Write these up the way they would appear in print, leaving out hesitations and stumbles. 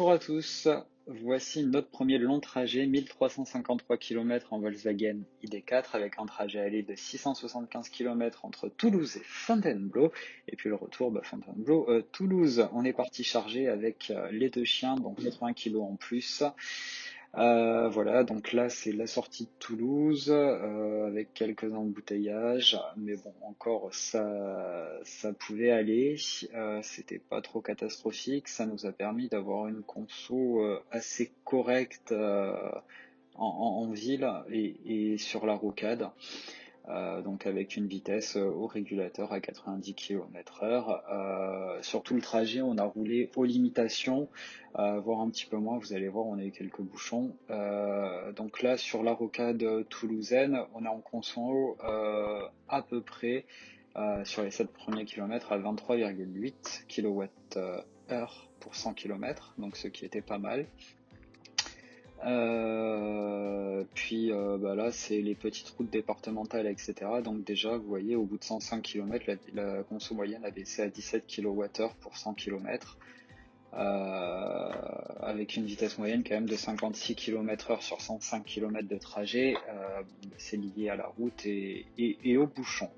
Bonjour à tous, voici notre premier long trajet, 1353 km en Volkswagen ID4 avec un trajet aller de 675 km entre Toulouse et Fontainebleau et puis le retour Fontainebleau-Toulouse. On est parti chargé avec les deux chiens, donc 80 kg en plus. Voilà, donc là c'est la sortie de Toulouse avec quelques embouteillages, mais bon encore ça pouvait aller, c'était pas trop catastrophique, ça nous a permis d'avoir une conso assez correcte en ville et sur la rocade. Donc avec une vitesse au régulateur à 90 km/h. Sur tout le trajet, on a roulé aux limitations, voire un petit peu moins. Vous allez voir, on a eu quelques bouchons. Donc là, sur la rocade toulousaine, on est en conso à peu près sur les 7 premiers kilomètres à 23,8 kWh pour 100 km, donc ce qui était pas mal. Puis là c'est les petites routes départementales, etc. Donc déjà vous voyez au bout de 105 km la conso moyenne a baissé à 17 kWh pour 100 km, avec une vitesse moyenne quand même de 56 km/h sur 105 km de trajet. C'est lié à la route et aux bouchons.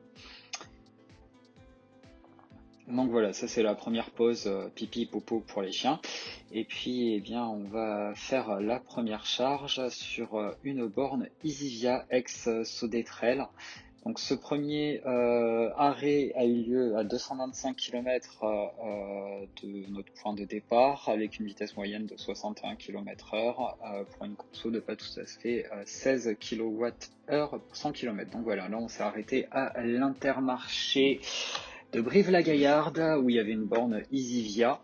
Donc voilà, ça c'est la première pause pipi popo pour les chiens. Et puis eh bien on va faire la première charge sur une borne Easyvia ex Sodetrel. Donc ce premier arrêt a eu lieu à 225 km de notre point de départ avec une vitesse moyenne de 61 km/h pour une conso de pas tout à fait 16 kWh pour 100 km. Donc voilà, là on s'est arrêté à l'Intermarché de Brive-la-Gaillarde où il y avait une borne Easyvia,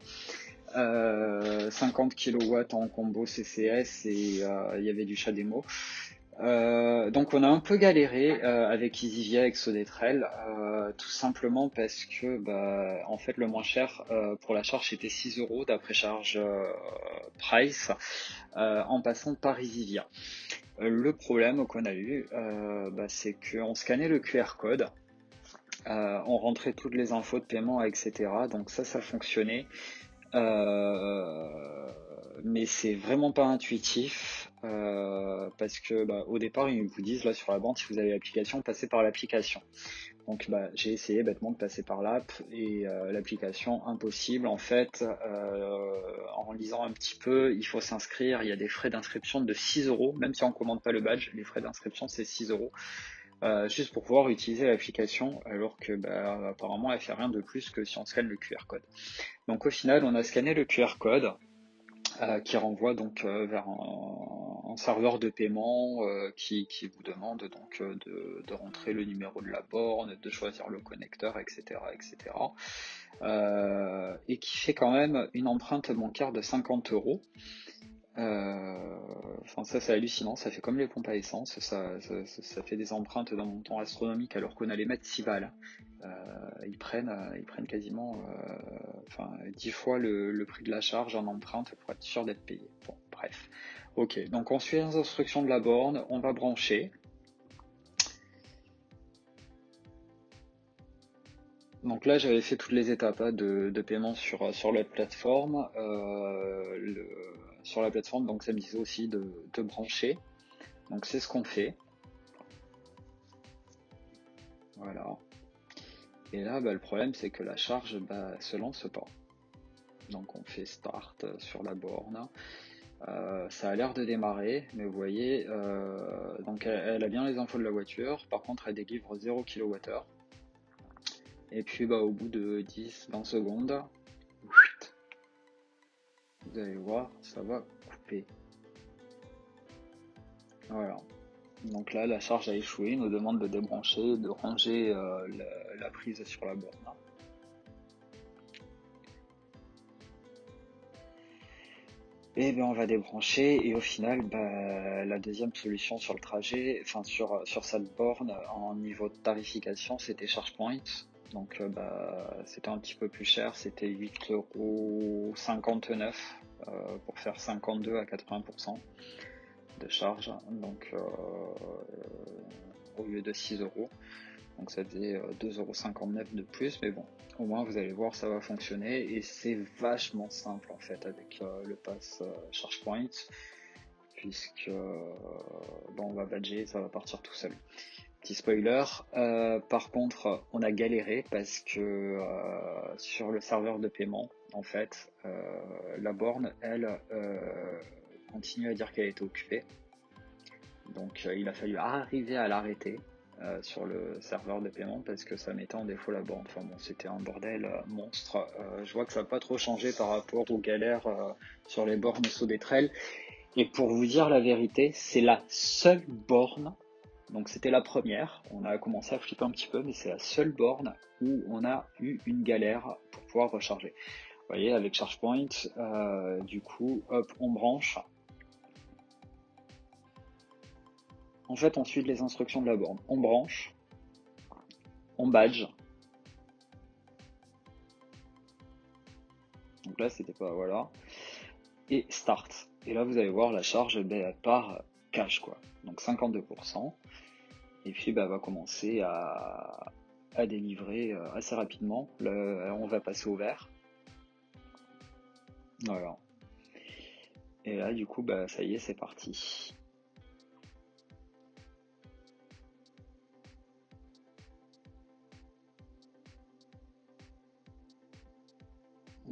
50 kW en combo CCS et il y avait du Chademo. Donc on a un peu galéré avec Easyvia avec Sodetrel, tout simplement parce que en fait le moins cher pour la charge c'était 6 € d'après charge price en passant par Easyvia. Le problème qu'on a eu, c'est qu'on scannait le QR code. On rentrait toutes les infos de paiement, etc. Donc ça fonctionnait. Mais c'est vraiment pas intuitif parce que au départ ils vous disent là sur la bande si vous avez l'application, passez par l'application. Donc j'ai essayé bêtement de passer par l'app et l'application impossible en fait. En lisant un petit peu, il faut s'inscrire, il y a des frais d'inscription de 6 €, même si on commande pas le badge, les frais d'inscription c'est 6 €. Juste pour pouvoir utiliser l'application, alors que apparemment elle fait rien de plus que si on scanne le QR code. Donc au final, on a scanné le QR code qui renvoie donc vers un serveur de paiement qui vous demande donc de rentrer le numéro de la borne, de choisir le connecteur, etc., etc. Et qui fait quand même une empreinte bancaire de 50 €. Enfin ça c'est hallucinant, ça fait comme les pompes à essence, ça fait des empreintes d'un montant astronomique alors qu'on allait mettre 6 balles. Ils prennent quasiment 10 fois le prix de la charge en empreinte pour être sûr d'être payé. Bon, bref. Ok, donc on suit les instructions de la borne, on va brancher. Donc là j'avais fait toutes les étapes de paiement sur la plateforme. Sur la plateforme, donc ça me disait aussi de brancher. Donc c'est ce qu'on fait. Voilà. Et là le problème c'est que la charge se lance pas. Donc on fait start sur la borne. Ça a l'air de démarrer, mais vous voyez, donc elle a bien les infos de la voiture, par contre elle délivre 0 kWh. Et puis au bout de 10-20 secondes, vous allez voir, ça va couper. Voilà. Donc là, la charge a échoué, il nous demande de débrancher, de ranger la prise sur la borne. Et on va débrancher et au final la deuxième solution sur le trajet, enfin sur cette borne en niveau de tarification, c'était ChargePoint. Donc c'était un petit peu plus cher, c'était 8,59 € pour faire 52 à 80% de charge, donc au lieu de 6 €. donc ça faisait 2,59 € de plus, mais bon, au moins vous allez voir, ça va fonctionner, et c'est vachement simple en fait avec le pass ChargePoint, puisque bon, on va badger, ça va partir tout seul. Petit spoiler, par contre on a galéré parce que sur le serveur de paiement, en fait, la borne, elle, continue à dire qu'elle était occupée. Donc il a fallu arriver à l'arrêter sur le serveur de paiement parce que ça mettait en défaut la borne. Enfin bon, c'était un bordel monstre. Je vois que ça n'a pas trop changé par rapport aux galères sur les bornes sous des trails. Et pour vous dire la vérité, c'est la seule borne, donc c'était la première, on a commencé à flipper un petit peu, mais c'est la seule borne où on a eu une galère pour pouvoir recharger. Vous voyez, avec ChargePoint, du coup, hop, on branche. En fait, on suit les instructions de la borne. On branche, on badge. Donc là, c'était pas, voilà. Et start. Et là, vous allez voir, la charge, elle part cash, quoi. Donc 52%. Et puis, elle va commencer à délivrer assez rapidement. Là, on va passer au vert. Voilà. Et là, du coup, ça y est, c'est parti.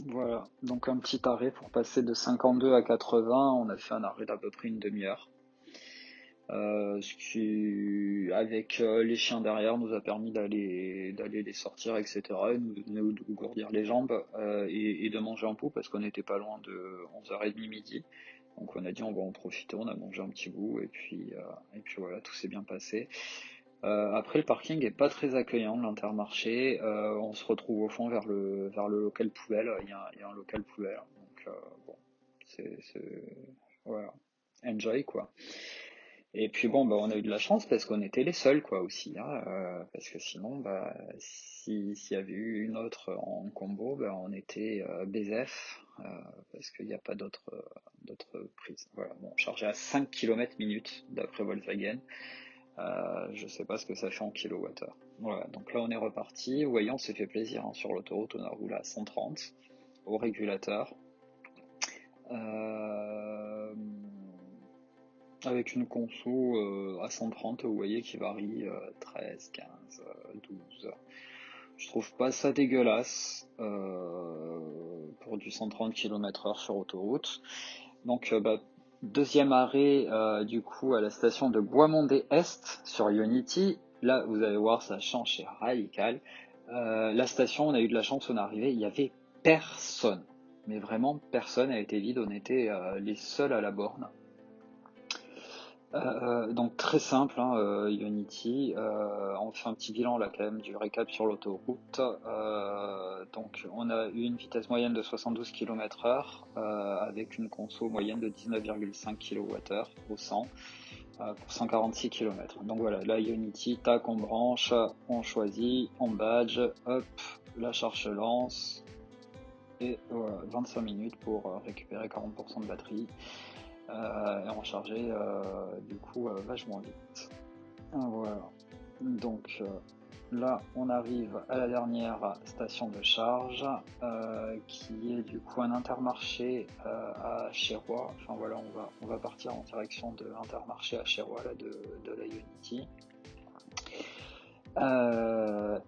Voilà, donc un petit arrêt pour passer de 52 à 80, on a fait un arrêt d'à peu près une demi-heure. Ce qui, avec les chiens derrière, nous a permis d'aller les sortir, etc., et nous gourdir les jambes et de manger un bout, parce qu'on n'était pas loin de 11h30 midi. Donc on a dit on va en profiter, on a mangé un petit bout, et puis voilà, tout s'est bien passé. Après, le parking est pas très accueillant, l'Intermarché. On se retrouve au fond vers le local poubelle. Il y a un local poubelle, donc bon, c'est voilà, enjoy quoi. Et puis bon, on a eu de la chance parce qu'on était les seuls quoi aussi, hein, parce que sinon, s'il y avait eu une autre en combo, on était BZF, parce qu'il n'y a pas d'autres prises. Voilà, bon, chargé à 5 km/min d'après Volkswagen. Je sais pas ce que ça fait en kilowattheure. Voilà, donc là on est reparti. Vous voyez, on s'est fait plaisir hein, sur l'autoroute, on a roulé à 130 au régulateur. Avec une conso à 130, vous voyez, qui varie 13, 15, 12. Je trouve pas ça dégueulasse pour du 130 km/h sur autoroute. Donc deuxième arrêt du coup à la station de Bois-Mandé-Est sur Ionity. Là vous allez voir, ça change, c'est radical. La station, on a eu de la chance, on est arrivé, il y avait personne, mais vraiment personne, elle était vide, on était les seuls à la borne. Donc très simple, hein, Ionity. On fait un petit bilan là quand même du récap sur l'autoroute. Donc on a eu une vitesse moyenne de 72 km/h avec une conso moyenne de 19,5 kWh au 100 pour 146 km. Donc voilà, là Ionity, tac, on branche, on choisit, on badge, hop, la charge se lance. Et voilà, 25 minutes pour récupérer 40% de batterie. Et on rechargeait du coup vachement vite. Voilà. Donc là on arrive à la dernière station de charge qui est du coup un Intermarché à Chérois. Enfin voilà, on va partir en direction de l'Intermarché à Chérois là, de la Ionity.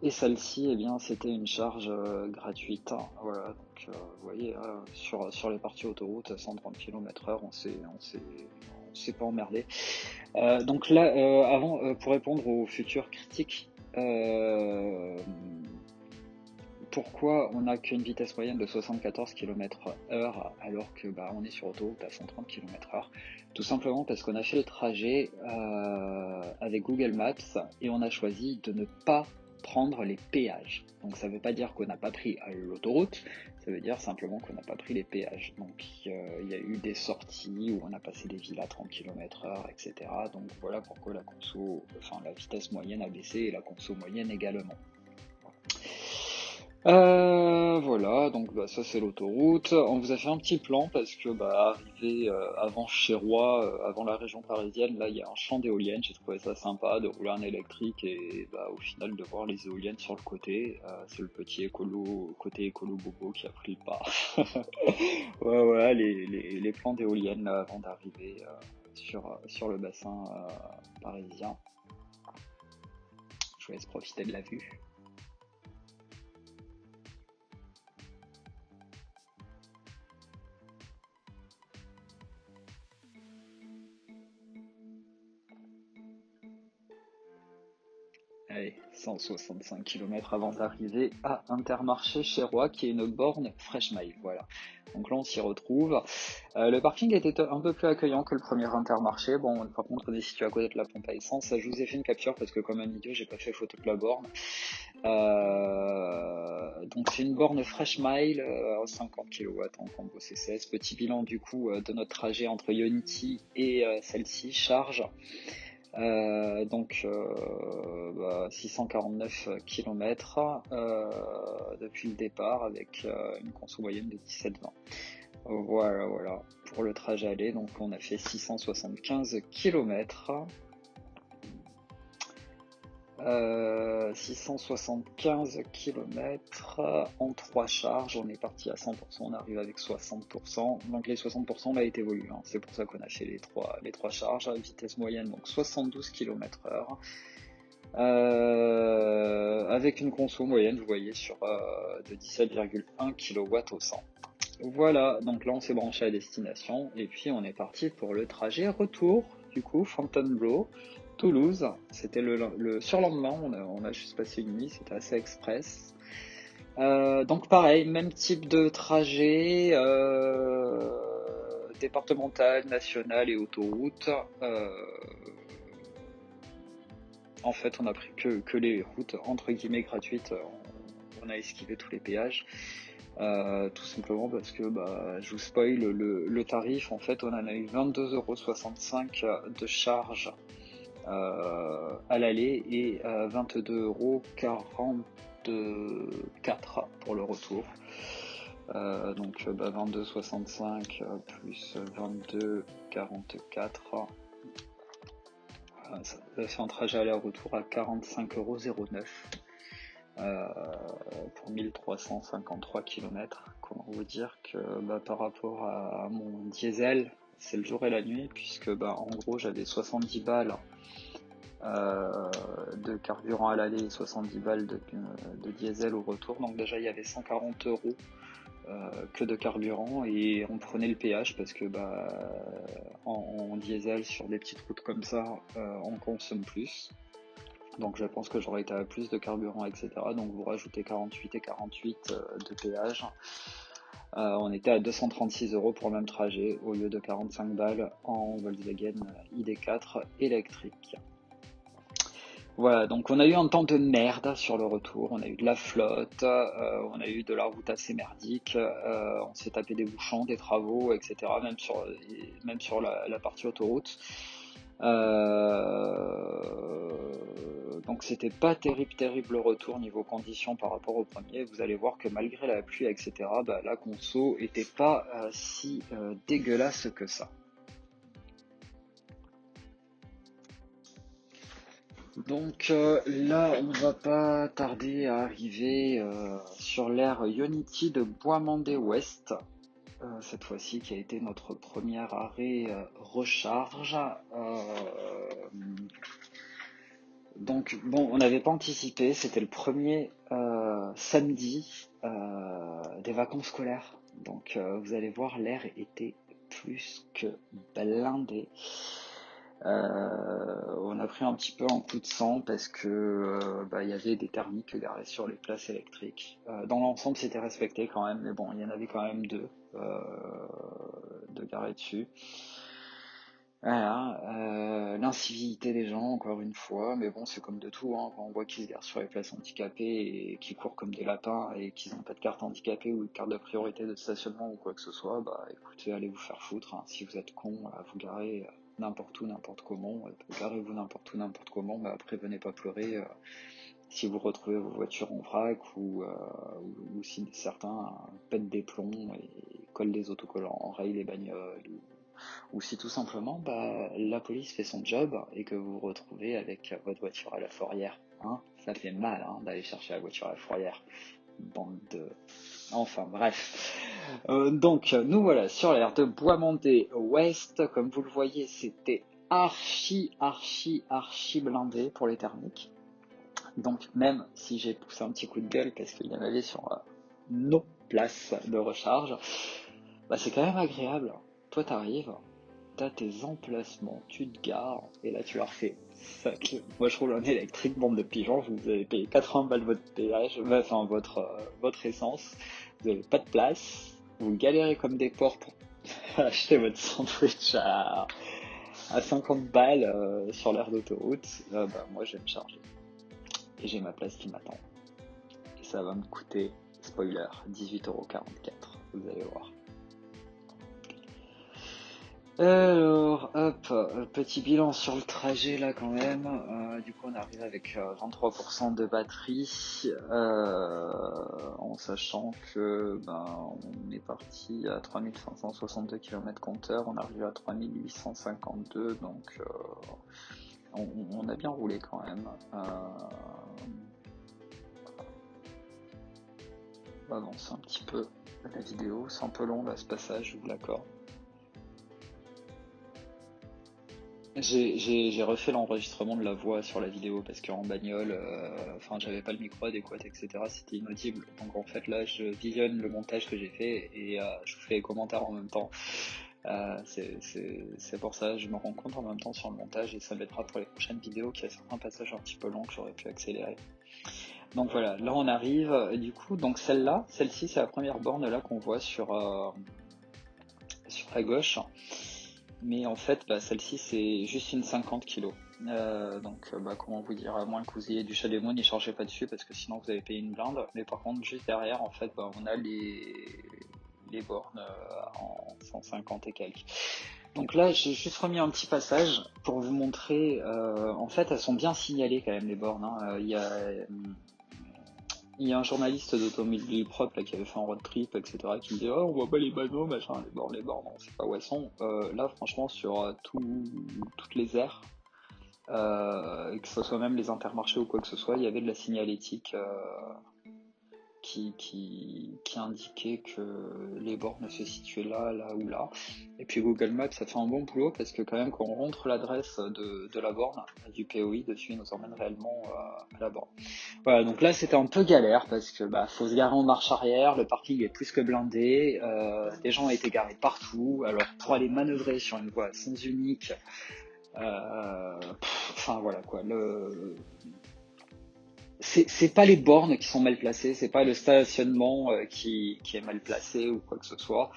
Et celle-ci, eh bien, c'était une charge gratuite. Voilà, donc vous voyez, sur les parties autoroute, 130 km/h, on s'est pas emmerdé. Donc là, avant, pour répondre aux futures critiques, pourquoi on n'a qu'une vitesse moyenne de 74 km/h alors que on est sur autoroute à 130 km/h? Tout simplement parce qu'on a fait le trajet avec Google Maps et on a choisi de ne pas prendre les péages. Donc ça ne veut pas dire qu'on n'a pas pris l'autoroute, ça veut dire simplement qu'on n'a pas pris les péages. Donc il y a eu des sorties où on a passé des villes à 30 km/h, etc. Donc voilà pourquoi la vitesse moyenne a baissé et la conso moyenne également. Voilà, donc bah, ça c'est l'autoroute. On vous a fait un petit plan parce que bah, arrivé avant Chérois, avant la région parisienne, là il y a un champ d'éoliennes. J'ai trouvé ça sympa de rouler en électrique et bah, au final de voir les éoliennes sur le côté. C'est le petit côté écolo bobo qui a pris le pas. Ouais, ouais, les plans d'éoliennes là, avant d'arriver sur le bassin parisien. Je vous laisse profiter de la vue. Allez, 165 km avant d'arriver à Intermarché Chérois, qui est une borne Fresh Mile. Voilà. Donc là, on s'y retrouve. Le parking était un peu plus accueillant que le premier Intermarché. Bon, par contre, on est situé à côté de la pompe à essence. Je vous ai fait une capture parce que, comme un idiot, j'ai pas fait photo de la borne. Donc, c'est une borne Fresh Mile, 50 kW en combo CCS. Petit bilan du coup de notre trajet entre Ionity et celle-ci. Charge. 649 km depuis le départ avec une conso moyenne de 17,20. Voilà, voilà, pour le trajet aller. Donc on a fait 675 km. 675 km en 3 charges, on est parti à 100%, on arrive avec 60%, donc les 60% là est évolué, hein. C'est pour ça qu'on a fait les trois charges, à vitesse moyenne donc 72 km/h, avec une conso moyenne, vous voyez, de 17,1 kW au 100. Voilà, donc là on s'est branché à destination et puis on est parti pour le trajet retour, du coup, Fontainebleau, Toulouse. C'était le surlendemain, on a juste passé une nuit, c'était assez express. Donc pareil, même type de trajet, départemental, national et autoroute. En fait, on a pris que les routes entre guillemets gratuites. On a esquivé tous les péages. Tout simplement parce que bah, je vous spoil le tarif. En fait, on en a eu 22,65 € de charge à l'aller et 22,44 € pour le retour. Donc 22,65 plus 22,44. Ça fait un trajet aller-retour à 45,09 € pour 1353 km. Comment vous dire que bah, par rapport à mon diesel, c'est le jour et la nuit, puisque bah, en gros j'avais 70 balles de carburant à l'aller et 70 balles de diesel au retour. Donc déjà il y avait 140 € que de carburant et on prenait le péage parce que bah, en diesel sur des petites routes comme ça, on consomme plus. Donc je pense que j'aurais été à plus de carburant, etc. Donc vous rajoutez 48 et 48 de péage. On était à 236 € pour le même trajet au lieu de 45 balles en Volkswagen ID4 électrique. Voilà, donc on a eu un temps de merde sur le retour, on a eu de la flotte, on a eu de la route assez merdique, on s'est tapé des bouchons, des travaux, etc. Même sur la partie autoroute. Donc c'était pas terrible le retour niveau conditions par rapport au premier. Vous allez voir que malgré la pluie, etc., bah, la conso était pas si dégueulasse que ça. Donc là, on va pas tarder à arriver sur l'aire Ionity de Bois-Mandé-Ouest. Cette fois-ci qui a été notre premier arrêt recharge. Donc bon, on n'avait pas anticipé, c'était le premier samedi des vacances scolaires. Donc vous allez voir, l'air était plus que blindé. On a pris un petit peu un coup de sang parce que bah, y avait des thermiques garés sur les places électriques. Dans l'ensemble, c'était respecté quand même, mais bon, il y en avait quand même de garés dessus. Voilà, l'incivilité des gens, encore une fois, mais bon, c'est comme de tout, hein, quand on voit qu'ils se garent sur les places handicapées et qu'ils courent comme des lapins et qu'ils n'ont pas de carte handicapée ou de carte de priorité de stationnement ou quoi que ce soit, bah écoutez, allez vous faire foutre, hein. Si vous êtes con, vous garez n'importe où, n'importe comment, garez-vous n'importe où, n'importe comment, bah après venez pas pleurer si vous retrouvez vos voitures en vrac ou si certains pètent des plombs et collent des autocollants, enrayent les bagnoles ou si tout simplement la police fait son job et que vous vous retrouvez avec votre voiture à la fourrière. Hein, ça fait mal d'aller chercher la voiture à la fourrière. Bande de... Enfin bref. Donc nous voilà sur l'aire de Bois-Mandé Ouest. Comme vous le voyez, c'était archi blindé pour les thermiques. Donc même si j'ai poussé un petit coup de gueule parce qu'il y en avait sur nos places de recharge, c'est quand même agréable. Toi t'arrives, t'as tes emplacements, tu te gares et là tu leur fais fuck. Moi je roule en électrique, bande de pigeons, vous avez payé 80 balles votre péage, enfin votre essence, vous n'avez pas de place, vous galérez comme des porcs pour acheter votre sandwich à 50 balles sur l'aire d'autoroute. Moi je vais me charger et j'ai ma place qui m'attend et ça va me coûter, spoiler, 18,44€, vous allez voir. Alors, hop, petit bilan sur le trajet là quand même. Du coup, on arrive avec 23% de batterie, en sachant que on est parti à 3562 km compteur, on arrive à 3852, donc on a bien roulé quand même. On va avancer un petit peu la vidéo, c'est un peu long là ce passage, je vous l'accorde. J'ai refait l'enregistrement de la voix sur la vidéo parce qu'en bagnole, j'avais pas le micro adéquat, etc. C'était inaudible. Donc en fait là, je visionne le montage que j'ai fait et je vous fais les commentaires en même temps. C'est pour ça, je me rends compte en même temps sur le montage et ça m'aidera pour les prochaines vidéos qu'il y a certains passages un petit peu longs que j'aurais pu accélérer. Donc voilà, là on arrive, du coup, donc celle-ci c'est la première borne là qu'on voit sur la gauche. Mais en fait, celle-ci c'est juste une 50 kg. Comment vous dire, à moins que vous ayez du Chademoun, n'y chargez pas dessus parce que sinon vous avez payé une blinde. Mais par contre, juste derrière, en fait, on a les bornes en 150 et quelques. Donc là, j'ai juste remis un petit passage pour vous montrer. En fait, elles sont bien signalées quand même les bornes. Il y a un journaliste d'Automobile Propre là, qui avait fait un road trip, etc., qui me dit on voit pas les panneaux, machin, les bornes, on sait pas où elles sont. Là, franchement, sur toutes les aires, que ce soit même les intermarchés ou quoi que ce soit, il y avait de la signalétique qui indiquait que les bornes se situaient là, là ou là. Et puis Google Maps, ça fait un bon boulot parce que quand même, quand on rentre l'adresse de la borne, du POI, dessus, il nous emmène réellement à la borne. Voilà, donc là c'était un peu galère parce que faut se garer en marche arrière, le parking est plus que blindé, des gens ont été garés partout, alors pour aller manœuvrer sur une voie à sens unique, voilà quoi, c'est pas les bornes qui sont mal placées, c'est pas le stationnement qui est mal placé ou quoi que ce soit.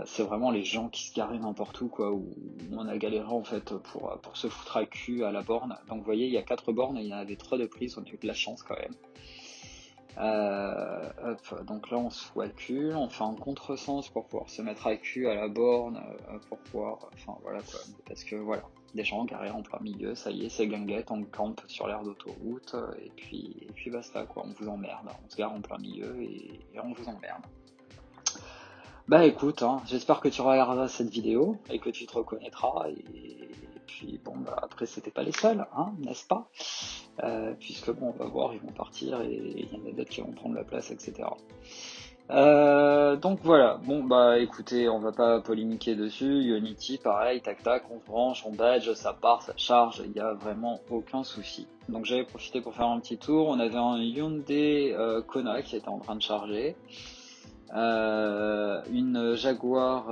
C'est vraiment les gens qui se garaient n'importe où quoi, où on a galéré en fait pour se foutre à cul à la borne. Donc vous voyez, il y a 4 bornes et il y en avait 3 de prise, on a eu de la chance quand même. Donc là on se fout à cul, on fait un contresens pour pouvoir se mettre à cul à la borne, pour pouvoir, parce que voilà, des gens garés en plein milieu, ça y est, c'est guinguette, on campe sur l'aire d'autoroute, et puis basta quoi, on vous emmerde, on se gare en plein milieu et on vous emmerde. Écoute, j'espère que tu regarderas cette vidéo et que tu te reconnaîtras et puis après c'était pas les seuls, n'est-ce pas, puisque on va voir, ils vont partir et il y en a d'autres qui vont prendre la place, etc. Donc voilà, écoutez, on va pas polémiquer dessus, Unity pareil, tac tac, on branche, on badge, ça part, ça charge, il n'y a vraiment aucun souci. Donc j'avais profité pour faire un petit tour, on avait un Hyundai Kona qui était en train de charger. Une Jaguar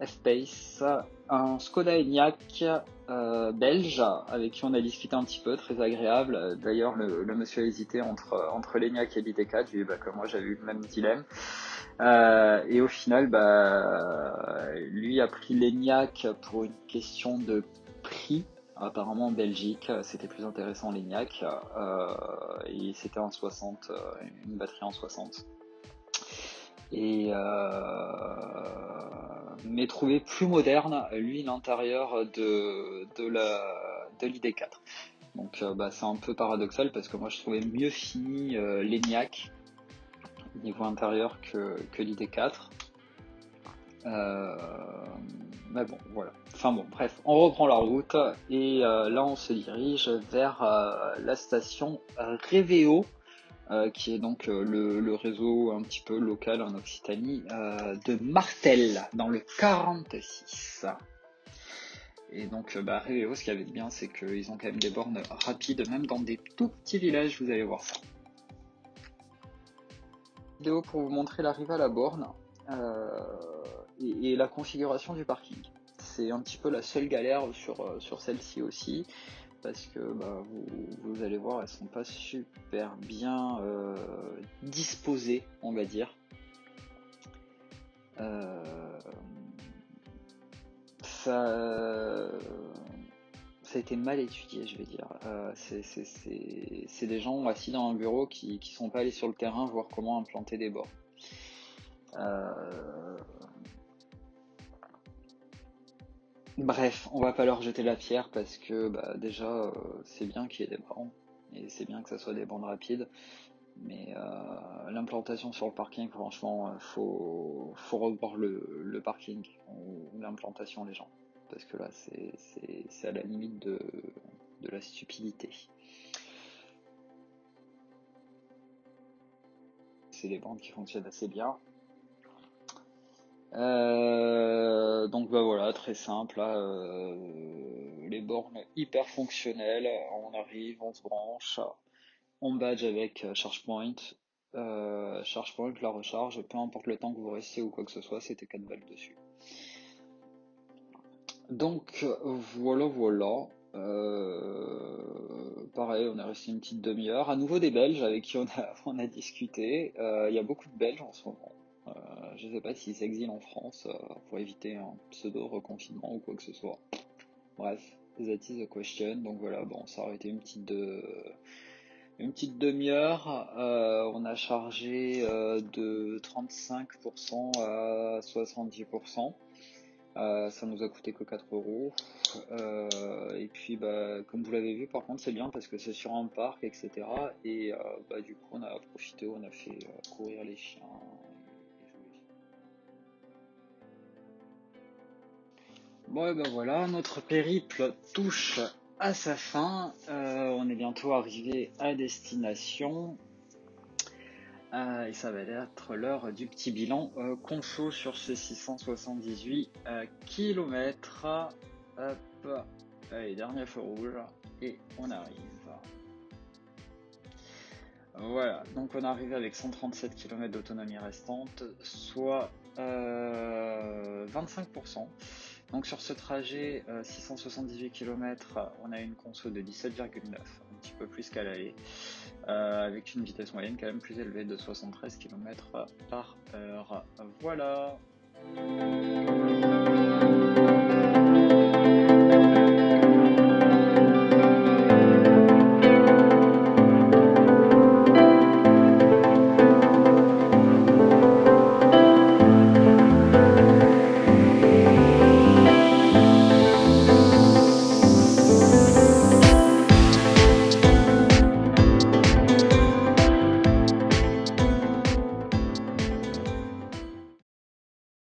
F-Pace, un Skoda Enyaq belge avec qui on a discuté un petit peu, très agréable. D'ailleurs, le monsieur a hésité entre l'Enyaq et l'ID4, j'ai vu que moi j'avais eu le même dilemme. Et au final, lui a pris l'Enyaq pour une question de prix. Apparemment en Belgique, c'était plus intéressant l'Enyaq, et c'était en 60, une batterie en 60. Mais trouvé plus moderne, lui, l'intérieur de l'ID4. Donc c'est un peu paradoxal parce que moi je trouvais mieux fini l'ENIAC niveau intérieur que l'ID4. Mais bon, voilà. Enfin bon, bref, on reprend la route et là on se dirige vers la station Reveo, qui est donc le réseau un petit peu local en Occitanie de Martel, dans le 46. Et donc Reveo, ce qu'il y avait de bien, c'est qu'ils ont quand même des bornes rapides, même dans des tout petits villages, vous allez voir ça. Vidéo pour vous montrer l'arrivée à la borne et la configuration du parking. C'est un petit peu la seule galère sur celle-ci aussi, parce que vous allez voir, elles sont pas super bien disposées, on va dire. Ça a été mal étudié, je vais dire. C'est des gens assis dans un bureau qui sont pas allés sur le terrain voir comment implanter des bords. Bref, on va pas leur jeter la pierre parce que déjà c'est bien qu'il y ait des bornes et c'est bien que ça soit des bornes rapides, mais l'implantation sur le parking, franchement, faut revoir le parking ou l'implantation les gens, parce que là c'est à la limite de la stupidité. C'est des bornes qui fonctionnent assez bien. Donc voilà, très simple, là, les bornes hyper fonctionnelles, on arrive, on se branche, on badge avec ChargePoint, ChargePoint, la recharge, peu importe le temps que vous restez ou quoi que ce soit, c'était 4 balles dessus. Donc voilà. Pareil, on est resté une petite demi-heure. À nouveau des Belges avec qui on a discuté. Il y a beaucoup de Belges en ce moment. Je ne sais pas s'ils s'exilent en France pour éviter un pseudo reconfinement ou quoi que ce soit. Bref, that is the question. Donc voilà, bon, ça aurait été une petite demi-heure. On a chargé de 35% à 70%. Ça nous a coûté que 4 euros. Et puis comme vous l'avez vu, par contre c'est bien parce que c'est sur un parc, etc. Et du coup on a profité, on a fait courir les chiens et jouer. Bon et voilà, notre périple touche à sa fin. On est bientôt arrivé à destination. Et ça va être l'heure du petit bilan conso sur ces 678 km. Hop, allez, dernier feu rouge, et on arrive. Voilà, donc on est arrivé avec 137 km d'autonomie restante, soit 25%. Donc sur ce trajet, 678 km, on a une conso de 17,9, un petit peu plus qu'à l'aller, avec une vitesse moyenne quand même plus élevée de 73 km/h. Voilà.